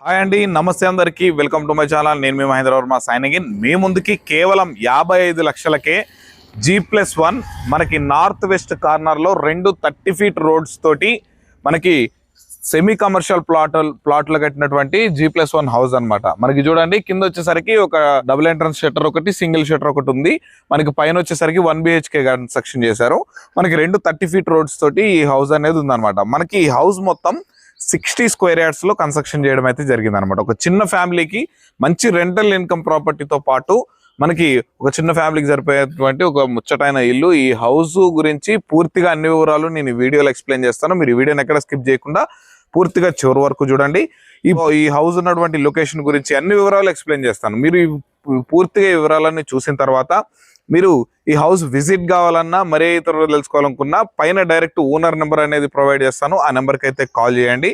Hi అండి, నమస్తే అందరికీ. Welcome to my channel. నేను మీ మహేంద్ర వర్మ సైనింగ్ ఇన్. మీ ముందుకి కేవలం 55 లక్షలకే G+1 మనకి నార్త్ వెస్ట్ కార్నర్లో 2 30 ఫీట్ రోడ్స్ తోటి మనకి సెమీ కమర్షియల్ ప్లాట్లు కట్టినటువంటి G+1 హౌస్ అన్నమాట. మనకి చూడండి, కింద వచ్చేసరికి ఒక డబుల్ ఎంట్రన్స్ షట్టర్ ఒకటి, సింగిల్ షట్టర్ ఒకటి ఉంది. మనకి పైన వచ్చేసరికి 1 BHK కన్స్ట్రక్షన్ చేశారు. మనకి 2 30 ఫీట్ రోడ్స్ తోటి ఈ హౌస్ అనేది ఉందన్నమాట. మనకి ఈ హౌస్ మొత్తం 60 స్క్వేర్ యార్డ్స్ లో కన్స్ట్రక్షన్ చేయడం అయితే జరిగింది అనమాట. ఒక చిన్న ఫ్యామిలీకి మంచి రెంటల్ ఇన్కమ్ ప్రాపర్టీతో పాటు మనకి ఒక చిన్న ఫ్యామిలీకి సరిపోయేటువంటి ఒక ముచ్చటైన ఇల్లు. ఈ హౌస్ గురించి పూర్తిగా అన్ని వివరాలు నేను ఈ వీడియోలో ఎక్స్ప్లెయిన్ చేస్తాను. మీరు ఈ వీడియోని ఎక్కడ స్కిప్ చేయకుండా పూర్తిగా చివరి వరకు చూడండి. ఈ హౌస్ ఉన్నటువంటి లొకేషన్ గురించి అన్ని వివరాలు ఎక్స్ప్లెయిన్ చేస్తాను. మీరు పూర్తిగా ఈ వివరాలన్నీ చూసిన తర్వాత మీరు ఈ హౌస్ విజిట్ కావాలన్నా, మరే ఇతరులు తెలుసుకోవాలనుకున్నా పైన డైరెక్ట్ ఓనర్ నెంబర్ అనేది ప్రొవైడ్ చేస్తాను. ఆ నెంబర్కి అయితే కాల్ చేయండి.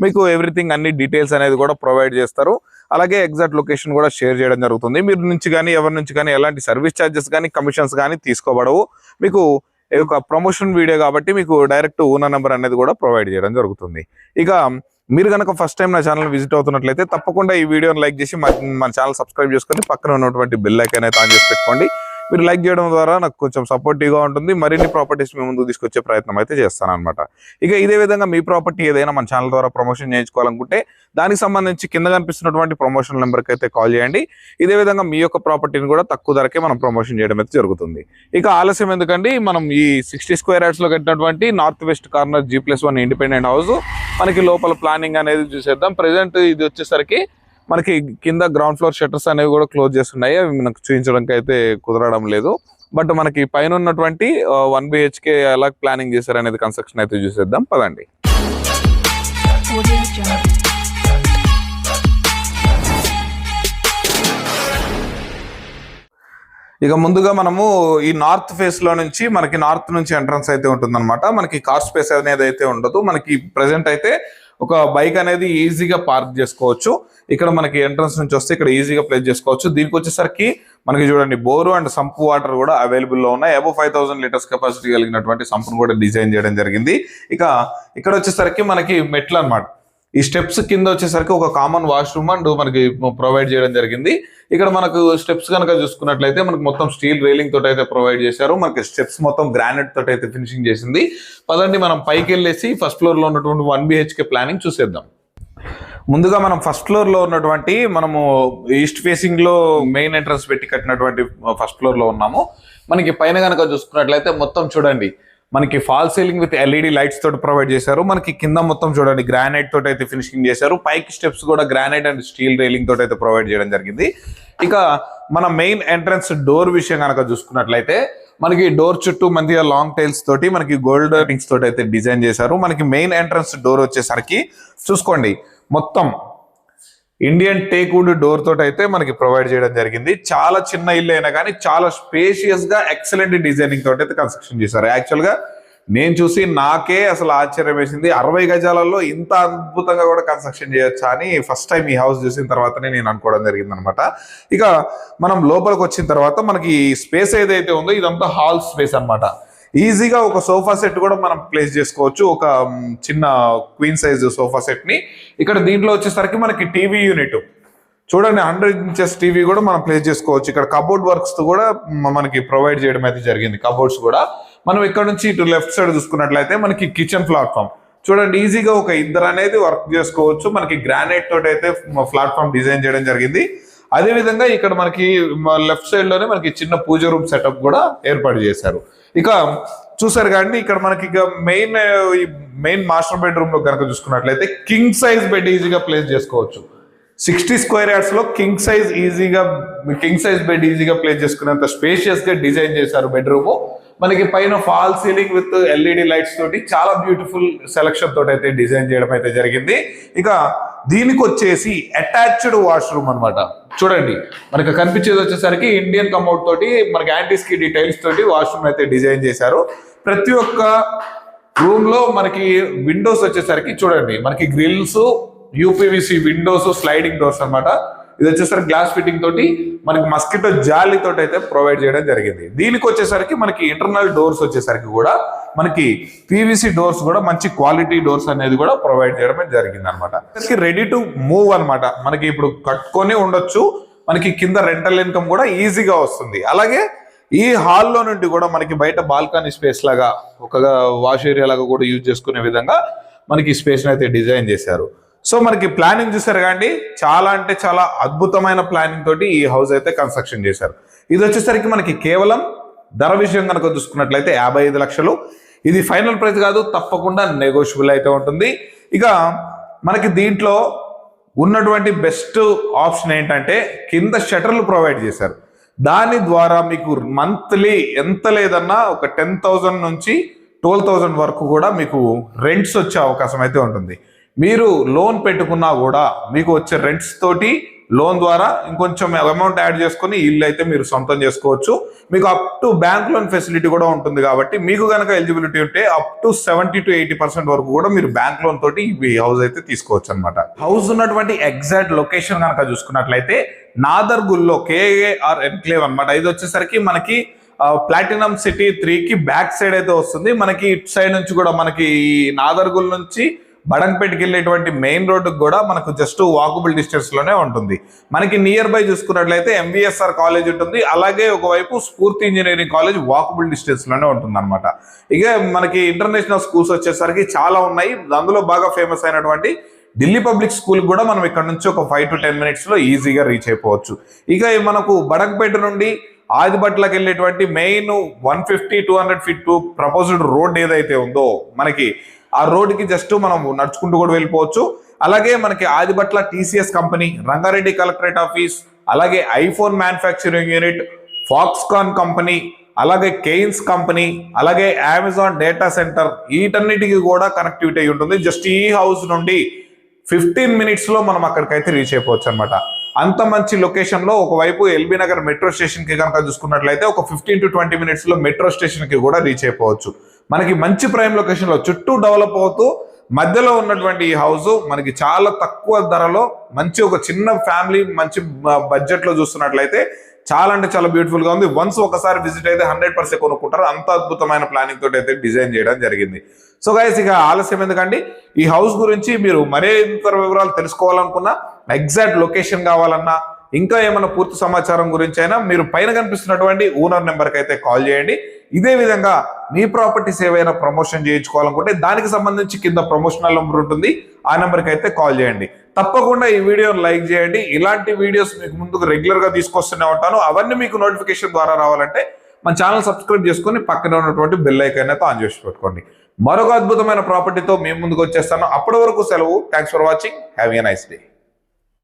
మీకు ఎవ్రీథింగ్ అన్ని డీటెయిల్స్ అనేది కూడా ప్రొవైడ్ చేస్తారు. అలాగే ఎగ్జాక్ట్ లొకేషన్ కూడా షేర్ చేయడం జరుగుతుంది. మీరు నుంచి కానీ ఎవరి నుంచి కానీ ఎలాంటి సర్వీస్ ఛార్జెస్ కానీ కమిషన్స్ కానీ తీసుకోబడవు. మీకు ఒక ప్రమోషన్ వీడియో కాబట్టి మీకు డైరెక్ట్ ఓనర్ నెంబర్ అనేది కూడా ప్రొవైడ్ చేయడం జరుగుతుంది. ఇక మీరు కనుక ఫస్ట్ టైం నా ఛానల్ విజిట్ అవుతున్నట్లయితే తప్పకుండా ఈ వీడియోని లైక్ చేసి మన ఛానల్ సబ్స్క్రైబ్ చేసుకొని పక్కన ఉన్నటువంటి బెల్ ఐకాన్ అయితే ఆన్ చేసి పెట్టుకోండి. మీరు లైక్ చేయడం ద్వారా నాకు కొంచెం సపోర్టివ్గా ఉంటుంది. మరిన్ని ప్రాపర్టీస్ మీ ముందుకు తీసుకొచ్చే ప్రయత్నం అయితే చేస్తాను అనమాట. ఇక ఇదే విధంగా మీ ప్రాపర్టీ ఏదైనా మన ఛానల్ ద్వారా ప్రమోషన్ చేయించుకోవాలనుకుంటే దానికి సంబంధించి కింద కనిపిస్తున్నటువంటి ప్రమోషన్ నెంబర్కి అయితే కాల్ చేయండి. ఇదే విధంగా మీ యొక్క ప్రాపర్టీని కూడా తక్కువ ధరకే మనం ప్రమోషన్ చేయడం అయితే జరుగుతుంది. ఇక ఆలస్యం ఎందుకండి, మనం ఈ 60 స్క్వేర్ యార్డ్స్ లో కట్టినటువంటి north west corner G+1 independent house మనకి లోపల ప్లానింగ్ అనేది చూసేద్దాం. ప్రెసెంట్ ఇది వచ్చేసరికి మనకి కింద గ్రౌండ్ ఫ్లోర్ షట్టర్స్ అనేవి కూడా క్లోజ్ చేస్తున్నాయి. అవి మనకు చూపించడానికి అయితే కుదరడం లేదు. బట్ మనకి పైన ఉన్నటువంటి 1 BHK ఎలా ప్లానింగ్ చేశారు అనేది కన్స్ట్రక్షన్ అయితే చూసేద్దాం పదండి. ఇక ముందుగా మనము ఈ నార్త్ ఫేస్ లో నుంచి మనకి నార్త్ నుంచి ఎంట్రన్స్ అయితే ఉంటుందన్నమాట. మనకి కార్ స్పేస్ అనేది అయితే ఉండదు. మనకి ప్రెసెంట్ అయితే ఒక బైక్ అనేది ఈజీగా పార్క్ చేసుకోవచ్చు. ఇక్కడ మనకి ఎంట్రన్స్ నుంచి వస్తే ఇక్కడ ఈజీగా ప్లేస్ చేసుకోవచ్చు. దీనికి వచ్చేసరికి మనకి చూడండి, బోరు అండ్ సంప్ వాటర్ కూడా అవైలబుల్ లో ఉన్నాయి. అబౌవ్ 5000 లీటర్స్ కెపాసిటీ కలిగినటువంటి సంప్ను కూడా డిజైన్ చేయడం జరిగింది. ఇక ఇక్కడ వచ్చేసరికి మనకి మెట్లు అన్నమాట. ఈ స్టెప్స్ కింద వచ్చేసరికి ఒక కామన్ వాష్రూమ్ అండ్ మనకి ప్రొవైడ్ చేయడం జరిగింది. ఇక్కడ మనకు స్టెప్స్ కనుక చూసుకున్నట్లయితే మనకు మొత్తం స్టీల్ రైలింగ్ తోటి అయితే ప్రొవైడ్ చేశారు. మనకి స్టెప్స్ మొత్తం గ్రానైట్ తోటి అయితే ఫినిషింగ్ చేసింది. పదండి మనం పైకి వెళ్ళేసి ఫస్ట్ ఫ్లోర్ లో ఉన్నటువంటి 1 BHK ప్లానింగ్ చూసేద్దాం. ముందుగా మనం ఫస్ట్ ఫ్లోర్ లో ఉన్నటువంటి మనము ఈస్ట్ ఫేసింగ్ లో మెయిన్ ఎంట్రన్స్ పెట్టి కట్టినటువంటి ఫస్ట్ ఫ్లోర్ లో ఉన్నాము. మనకి పైన కనుక చూసుకున్నట్లయితే మొత్తం చూడండి, మనకి fall ceiling with LED lights తోటి ప్రొవైడ్ చేశారు. మనకి కింద మొత్తం చూడండి గ్రానైట్ తోటి అయితే ఫినిషింగ్ చేశారు. పైకి స్టెప్స్ కూడా గ్రానైట్ అండ్ స్టీల్ రైలింగ్ తోటి అయితే ప్రొవైడ్ చేయడం జరిగింది. ఇక మన మెయిన్ ఎంట్రన్స్ డోర్ విషయం కనుక చూసుకున్నట్లయితే మనకి డోర్ చుట్టూ మంచిగా లాంగ్ టైల్స్ తోటి మనకి గోల్డ్ రింగ్స్ తోటి అయితే డిజైన్ చేశారు. మనకి మెయిన్ ఎంట్రన్స్ డోర్ వచ్చేసరికి చూసుకోండి, మొత్తం ఇండియన్ టేక్ వుడ్ డోర్ తోటి అయితే మనకి ప్రొవైడ్ చేయడం జరిగింది. చాలా చిన్న ఇల్లు అయినా కానీ చాలా స్పేషియస్ గా ఎక్సలెంట్ డిజైనింగ్ తోటి అయితే కన్స్ట్రక్షన్ చేశారు. యాక్చువల్ గా నేను చూసి నాకే అసలు ఆశ్చర్యం వేసింది, 60 గజాలలో ఇంత అద్భుతంగా కూడా కన్స్ట్రక్షన్ చేయొచ్చా అని ఫస్ట్ టైం ఈ హౌస్ చూసిన తర్వాతనే నేను అనుకోవడం జరిగింది అనమాట. ఇక మనం లోపలికి వచ్చిన తర్వాత మనకి స్పేస్ ఏదైతే ఉందో ఇదంతా హాల్ స్పేస్ అనమాట. ఈజీగా ఒక సోఫా సెట్ కూడా మనం ప్లేస్ చేసుకోవచ్చు. ఒక చిన్న క్వీన్ సైజ్ సోఫా సెట్ ని ఇక్కడ దీంట్లో వచ్చేసరికి మనకి టీవీ యూనిట్ చూడండి, 100 ఇంచెస్ టీవీ కూడా మనం ప్లేస్ చేసుకోవచ్చు. ఇక్కడ కబోర్డ్ వర్క్స్ తో కూడా మనకి ప్రొవైడ్ చేయడం అయితే జరిగింది. కబోర్డ్స్ కూడా మనం ఇక్కడ నుంచి ఇటు లెఫ్ట్ సైడ్ చూసుకున్నట్లయితే మనకి కిచెన్ ప్లాట్ఫామ్ చూడండి, ఈజీగా ఒక ఇద్దరు అనేది వర్క్ చేసుకోవచ్చు. మనకి గ్రానైట్ తోటి అయితే ప్లాట్ఫామ్ డిజైన్ చేయడం జరిగింది. అదే విధంగా ఇక్కడ మనకి లెఫ్ట్ సైడ్ లోనే మనకి చిన్న పూజ రూమ్ సెటప్ కూడా ఏర్పాటు చేశారు. ఇక చూసారు కానీ ఇక్కడ మనకి ఇక మెయిన్ మాస్టర్ బెడ్రూమ్ లో కనుక చూసుకున్నట్లయితే కింగ్ సైజ్ బెడ్ ఈజీగా ప్లేస్ చేసుకోవచ్చు. 60 స్క్వేర్ యార్డ్స్ లో కింగ్ సైజ్ బెడ్ ఈజీగా ప్లేస్ చేసుకునేంత స్పేషియస్ గా డిజైన్ చేశారు బెడ్రూమ్. మనకి పైన fall ceiling with LED lights తోటి చాలా బ్యూటిఫుల్ సెలక్షన్ తోటి అయితే డిజైన్ చేయడం అయితే జరిగింది. ఇక దీనికి వచ్చేసి అటాచ్డ్ వాష్రూమ్ అనమాట. చూడండి, మనకి కనిపించేది వచ్చేసరికి ఇండియన్ కమోడ్ తోటి మనకి యాంటీ స్కిడ్ టైల్స్ తోటి వాష్రూమ్ అయితే డిజైన్ చేశారు. ప్రతి ఒక్క రూమ్ లో మనకి విండోస్ వచ్చేసరికి చూడండి, మనకి grills, UPVC windows, sliding doors అనమాట. ఇది వచ్చేసరికి గ్లాస్ ఫిట్టింగ్ తోటి మనకి మస్కిటో జాలి తోటి అయితే ప్రొవైడ్ చేయడం జరిగింది. దీనికి వచ్చేసరికి మనకి ఇంటర్నల్ డోర్స్ వచ్చేసరికి కూడా మనకి పీవీసీ డోర్స్ కూడా మంచి క్వాలిటీ డోర్స్ అనేది కూడా ప్రొవైడ్ చేయడం జరిగింది అనమాట. రెడీ టు మూవ్ అనమాట. మనకి ఇప్పుడు కట్టుకొని ఉండొచ్చు, మనకి కింద రెంటల్ ఇన్కమ్ కూడా ఈజీగా వస్తుంది. అలాగే ఈ హాల్లో నుండి కూడా మనకి బయట బాల్కనీ స్పేస్ లాగా ఒక వాష్ ఏరియా లాగా కూడా యూజ్ చేసుకునే విధంగా మనకి స్పేస్ అయితే డిజైన్ చేశారు. సో మనకి ప్లానింగ్ చూసారు కానీ చాలా అంటే చాలా అద్భుతమైన ప్లానింగ్ తోటి ఈ హౌస్ అయితే కన్స్ట్రక్షన్ చేశారు. ఇది వచ్చేసరికి మనకి కేవలం ధర విషయం కనుక చూసుకున్నట్లయితే 55 లక్షలు. ఇది ఫైనల్ ప్రైస్ కాదు, తప్పకుండా నెగోషియబుల్ అయితే ఉంటుంది. ఇక మనకి దీంట్లో ఉన్నటువంటి బెస్ట్ ఆప్షన్ ఏంటంటే కింద షటర్లు ప్రొవైడ్ చేశారు. దాని ద్వారా మీకు మంత్లీ ఎంత లేదన్నా ఒక 10,000 నుంచి 12,000 వరకు కూడా మీకు రెంట్స్ వచ్చే అవకాశం అయితే ఉంటుంది. మీరు లోన్ పెట్టుకున్నా కూడా మీకు వచ్చే రెంట్స్ తోటి లోన్ ద్వారా ఇంకొంచెం అమౌంట్ యాడ్ చేసుకుని ఇల్లు అయితే మీరు సొంతం చేసుకోవచ్చు. మీకు up to bank loan facility కూడా ఉంటుంది కాబట్టి మీకు కనుక ఎలిజిబిలిటీ ఉంటే అప్ టు 70 to 80% వరకు కూడా మీరు బ్యాంక్ లోన్ తోటి ఈ హౌస్ అయితే తీసుకోవచ్చు అనమాట. హౌస్ ఉన్నటువంటి ఎగ్జాక్ట్ లొకేషన్ కనుక చూసుకున్నట్లయితే నాదర్గుల్లో KAR ఎన్క్లేవ్ అనమాట. ఇది వచ్చేసరికి మనకి ప్లాటినం సిటీ 3కి బ్యాక్ సైడ్ అయితే వస్తుంది. మనకి ఇటు సైడ్ నుంచి కూడా మనకి నాదర్గుల్ నుంచి బడంగ్పేటకి వెళ్ళేటువంటి మెయిన్ రోడ్డుకి కూడా మనకు జస్ట్ వాకబుల్ డిస్టెన్స్ లోనే ఉంటుంది. మనకి నియర్ బై చూసుకున్నట్లయితే MVSR కాలేజ్ ఉంటుంది, అలాగే ఒకవైపు స్ఫూర్తి ఇంజనీరింగ్ కాలేజ్ వాకబుల్ డిస్టెన్స్ లోనే ఉంటుంది అనమాట. ఇక మనకి ఇంటర్నేషనల్ స్కూల్స్ వచ్చేసరికి చాలా ఉన్నాయి. అందులో బాగా ఫేమస్ అయినటువంటి ఢిల్లీ పబ్లిక్ స్కూల్ కూడా మనం ఇక్కడ నుంచి ఒక 5 to 10 minutes లో ఈజీగా రీచ్ అయిపోవచ్చు. ఇక మనకు బడంగ్పేట నుండి ఆదిబట్లకు వెళ్ళేటువంటి మెయిన్ 150-200 feet ప్రపోజ్డ్ రోడ్ ఏదైతే ఉందో మనకి ఆ రోడ్డుకి జస్ట్ మనం నడుచుకుంటూ కూడా వెళ్ళిపోవచ్చు. అలాగే మనకి Adibatla TCS company, Rangareddy collectorate office, అలాగే iPhone manufacturing unit, Foxconn company, అలాగే కెయిన్స్ కంపెనీ, అలాగే అమెజాన్ డేటా సెంటర్, వీటన్నిటికీ కూడా కనెక్టివిటీ అయి ఉంటుంది. జస్ట్ ఈ హౌస్ నుండి 15 minutes లో మనం అక్కడికైతే రీచ్ అయిపోవచ్చు అనమాట. అంత మంచి లొకేషన్ లో ఒకవైపు ఎల్బీ నగర్ మెట్రో స్టేషన్ కి కనుక చూసుకున్నట్లయితే ఒక 15 to 20 minutes లో మెట్రో స్టేషన్ కి కూడా రీచ్ అయిపోవచ్చు. మనకి మంచి ప్రైమ్ లొకేషన్ లో చుట్టూ డెవలప్ అవుతూ మధ్యలో ఉన్నటువంటి ఈ హౌస్ మనకి చాలా తక్కువ ధరలో మంచి ఒక చిన్న ఫ్యామిలీ మంచి బడ్జెట్ లో చూస్తున్నట్లయితే చాలా అంటే చాలా బ్యూటిఫుల్ గా ఉంది. వన్స్ ఒకసారి విజిట్ అయితే 100% కొనుక్కుంటారు. అంత అద్భుతమైన ప్లానింగ్ తోటి అయితే డిజైన్ చేయడం జరిగింది. సో గైస్, ఇక ఆలస్యం ఎందుకండి, ఈ హౌస్ గురించి మీరు మరింత వివరాలు తెలుసుకోవాలనుకున్నా, ఎగ్జాక్ట్ లొకేషన్ కావాలన్నా, ఇంకా ఏమైనా పూర్తి సమాచారం గురించి అయినా మీరు పైన కనిపిస్తున్నటువంటి ఓనర్ నెంబర్కి అయితే కాల్ చేయండి. ఇదే విధంగా మీ ప్రాపర్టీస్ ఏవైనా ప్రమోషన్ చేయించుకోవాలనుకుంటే దానికి సంబంధించి కింద ప్రమోషనల్ నెంబర్ ఉంటుంది, ఆ నెంబర్కి అయితే కాల్ చేయండి. తప్పకుండా ఈ వీడియోని లైక్ చేయండి. ఇలాంటి వీడియోస్ మీకు ముందుకు రెగ్యులర్ గా తీసుకొస్తూనే ఉంటాను. అవన్నీ మీకు నోటిఫికేషన్ ద్వారా రావాలంటే మన ఛానల్ సబ్స్క్రైబ్ చేసుకుని పక్కన ఉన్నటువంటి బెల్ ఐకాన్ అయితే ఆన్ చేసి పెట్టుకోండి. మరొక అద్భుతమైన ప్రాపర్టీతో మేము ముందుకు వచ్చేస్తాను. అప్పటి వరకు సెలవు. Thanks for watching. Have a nice day.